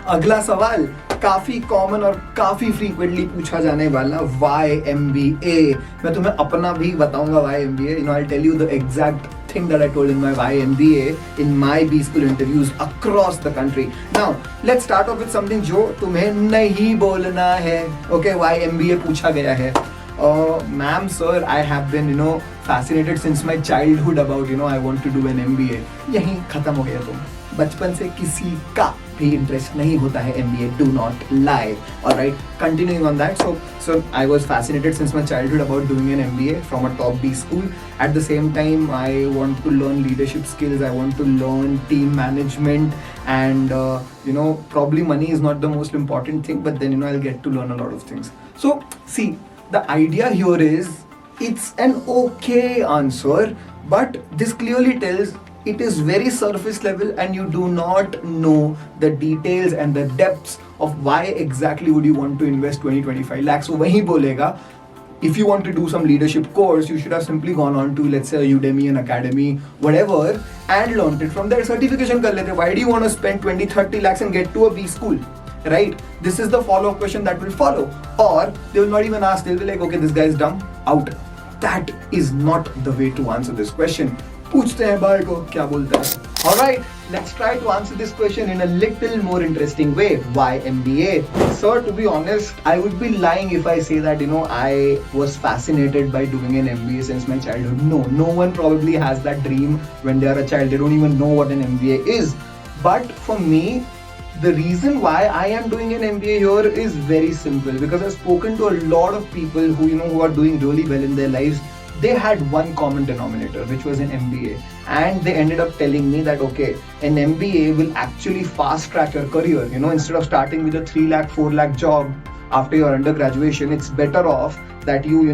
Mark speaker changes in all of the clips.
Speaker 1: अगला सवाल काफी कॉमन और काफी फ्रीक्वेंटली पूछा जाने वाला why MBA। मैं तुम्हें अपना भी बताऊंगा why MBA। I'll tell you the exact thing that I told in my why MBA in my B school interviews across the country. Now let's start off with something जो तुम्हें नहीं बोलना है। Okay, why MBA पूछा गया है। Ma'am, sir, I have been fascinated since my childhood about I want to do an MBA। यहीं खत्म हो गया तुम। बचपन से किसी का भी इंटरेस्ट नहीं होता है MBA, do not lie। Alright, continuing on that, so I was fascinated since my childhood about doing an MBA from a top B school. At the same time, I want to learn leadership skills, I want to learn team management, and probably money is not the most important thing, but then I'll get to learn a lot of things. So see, the idea here is it's an okay answer, but this clearly tells it is very surface level and you do not know the details and the depths of why exactly would you want to invest 20-25 lakhs. So wahi bolega, if you want to do some leadership course, you should have simply gone on to, let's say, a Udemy, an academy, whatever, and learned it from there. Certification kar lete. Why do you want to spend 20-30 lakhs and get to a B school? Right? This is the follow-up question that will follow. Or they will not even ask, they'll be like, okay, this guy is dumb, out. That is not the way to answer this question. पूछते हैं बाहर को क्या बोलता है। Alright, let's try to answer this question in a little more interesting way. Why MBA? Sir, to be honest, I would be lying if I say that I was fascinated by doing an MBA since my childhood. No one probably has that dream when they are a child. They don't even know what an MBA is. But for me, the reason why I am doing an MBA here is very simple, because I've spoken to a lot of people who are doing really well in their lives. They had one common denominator, which was an MBA, and they ended up telling me that okay, an MBA will actually fast track your career. Instead of starting with a 3 lakh, 4 lakh job after your undergraduation, it's better off that you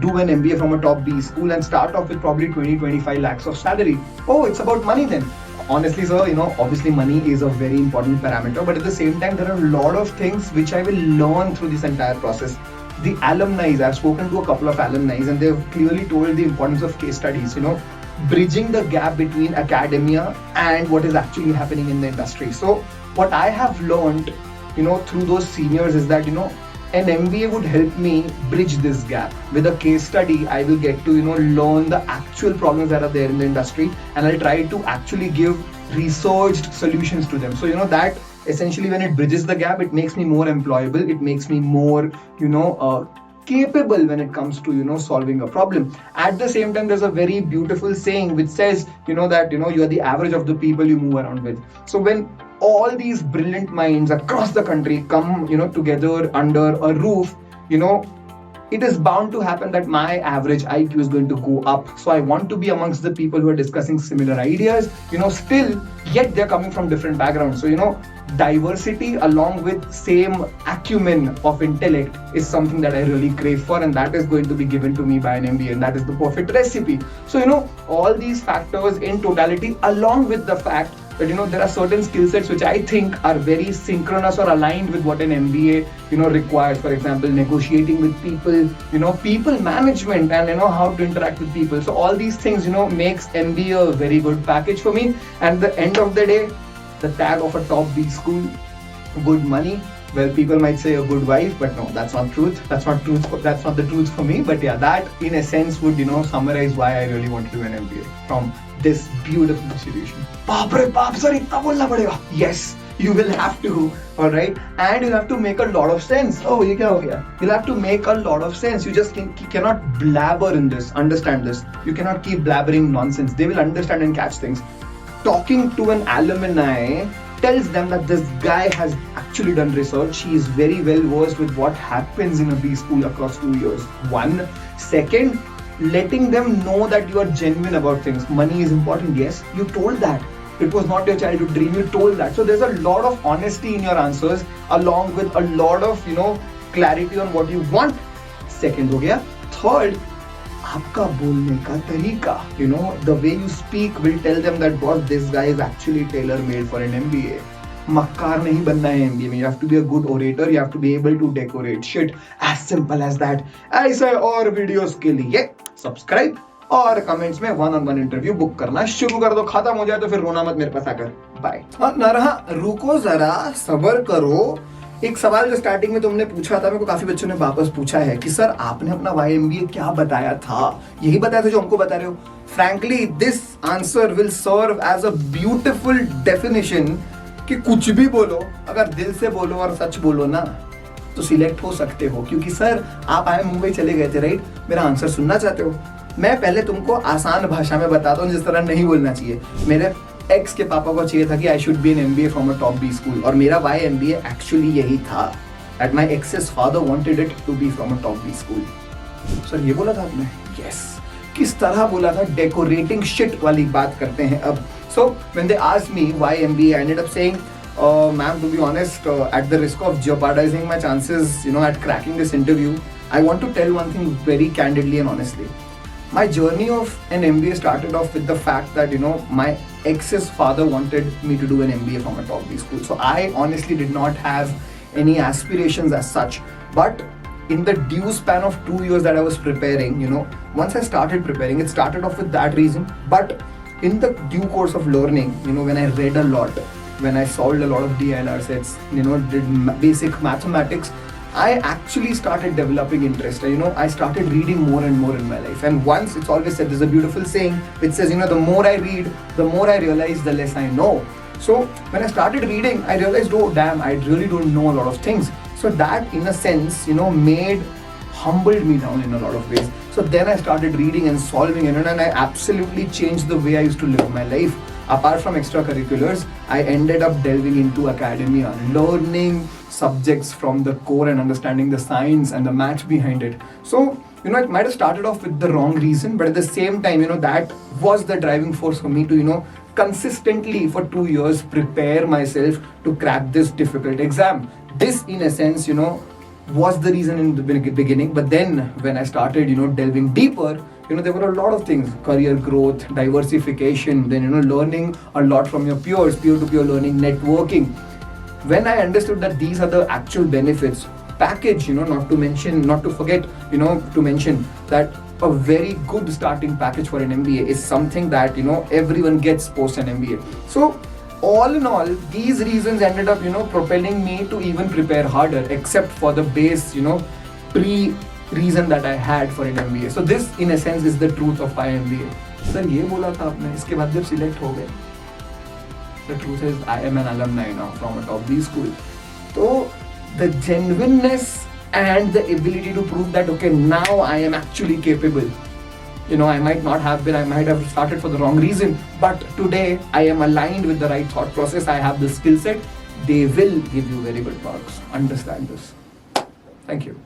Speaker 1: do an MBA from a top B school and start off with probably 20-25 lakhs of salary. Oh, it's about money then. Honestly, sir, obviously money is a very important parameter, but at the same time, there are a lot of things which I will learn through this entire process. The alumni, I've spoken to a couple of alumni and they've clearly told the importance of case studies, bridging the gap between academia and what is actually happening in the industry. So what I have learned, through those seniors is that, an MBA would help me bridge this gap. With a case study, I will get to, learn the actual problems that are there in the industry, and I'll try to actually give researched solutions to them. So, that essentially when it bridges the gap, it makes me more employable. It makes me more, capable when it comes to, solving a problem. At the same time, there's a very beautiful saying which says, that, you're the average of the people you move around with. So when all these brilliant minds across the country come, together under a roof, it is bound to happen that my average IQ is going to go up. So I want to be amongst the people who are discussing similar ideas, still, yet they're coming from different backgrounds. So, diversity along with same acumen of intellect is something that I really crave for, and that is going to be given to me by an MBA, and that is the perfect recipe. So, all these factors in totality, along with the fact that there are certain skill sets which I think are very synchronous or aligned with what an MBA requires. For example, negotiating with people, people management, and how to interact with people. So all these things makes MBA a very good package for me. And at the end of the day, the tag of a top B school, good money. Well, people might say a good wife, but no, that's not truth. That's not the truth for me. But yeah, that in a sense would summarize why I really want to do an MBA from this beautiful institution. Baap re baap, sir, itna bolna padega. Yes, you will have to, alright? And you'll have to make a lot of sense. Oh, ye kya ho gaya? You'll have to make a lot of sense. You just cannot blabber in this. Understand this. You cannot keep blabbering nonsense. They will understand and catch things. Talking to an alumni tells them that this guy has actually done research. He is very well versed with what happens in a B school across 2 years. One. Second, letting them know that you are genuine about things. Money is important. Yes, you told that. It was not your childhood dream. You told that. So there's a lot of honesty in your answers, along with a lot of, clarity on what you want. Second हो गया. Third, आपका बोलने का तरीका, the way you speak will tell them that boss, this guy is actually tailor-made for an MBA. मक्कार नहीं बनना है MBA में. You have to be a good orator. You have to be able to decorate shit. As simple as that. ऐसे और videos के लिए subscribe और कमेंट्स में 1-on-1 इंटरव्यू बुक करना शुरू कर दो। खत्म हो जाए तो फिर रोना मत मेरे पास आकर। बाय। ना रहा, रुको जरा, सब्र करो। एक सवाल जो स्टार्टिंग में तुमने पूछा था, मेरे को काफी बच्चों ने वापस पूछा है कि सर आपने अपना YMBA क्या बताया था? यही बताया था जो हमको बता रहे हो? Frankly this answer will serve as a beautiful definition कि कुछ भी बोलो, अगर दिल से बोलो और सच बोलो ना, तो सिलेक्ट हो सकते हो। क्योंकि सर आप IIM मुंबई चले गए थे, राइट? मेरा आंसर सुनना चाहते हो? मैं पहले तुमको आसान भाषा में बताता हूँ जिस तरह नहीं बोलना चाहिए। मेरे एक्स के पापा को चाहिए था कि I should be an MBA from a top B school, और मेरा YMBA एक्चुअली यही था, that my access father wanted it to be from a top B school. Sir ये बोला था आपने? यस। किस तरह बोला था? डेकोरेटिंग शिट वाली बात करते हैं अब। So when they asked me YMBA, I ended up saying, ma'am, to be honest, at the risk of jeopardizing my chances, at cracking this interview, I want to tell one thing very candidly and honestly. My journey of an MBA started off with the fact that, my ex's father wanted me to do an MBA from a top B school. So I honestly did not have any aspirations as such. But in the due span of 2 years that I was preparing, once I started preparing, it started off with that reason. But in the due course of learning, when I read a lot, when I solved a lot of DLR sets, did basic mathematics, I actually started developing interest. I started reading more and more in my life. And once, it's always said, there's a beautiful saying which says, the more I read, the more I realize, the less I know. So when I started reading, I realized, oh damn, I really don't know a lot of things. So that, in a sense, humbled me down in a lot of ways. So then I started reading and solving, and I absolutely changed the way I used to live my life. Apart from extracurriculars, I ended up delving into academia, learning subjects from the core and understanding the science and the maths behind it. So, it might have started off with the wrong reason, but at the same time, that was the driving force for me to, consistently for 2 years prepare myself to crack this difficult exam. This, in a sense, was the reason in the beginning. But then when I started, delving deeper, there were a lot of things: career growth, diversification, then, learning a lot from your peers, peer-to-peer learning, networking. When I understood that these are the actual benefits, package, not to forget, to mention that a very good starting package for an MBA is something that, everyone gets post an MBA. So all in all, these reasons ended up, propelling me to even prepare harder, except for the base, reason that I had for an MBA. So this, in a sense, is the truth of IMBA. Sir, ये बोला था आपने, इसके बाद जब select हो गए. The truth is, I am an alumni now from a top B school. So the genuineness and the ability to prove that, okay, now I am actually capable. I might not have been, I might have started for the wrong reason, but today I am aligned with the right thought process. I have the skill set. They will give you very good marks. Understand this. Thank you.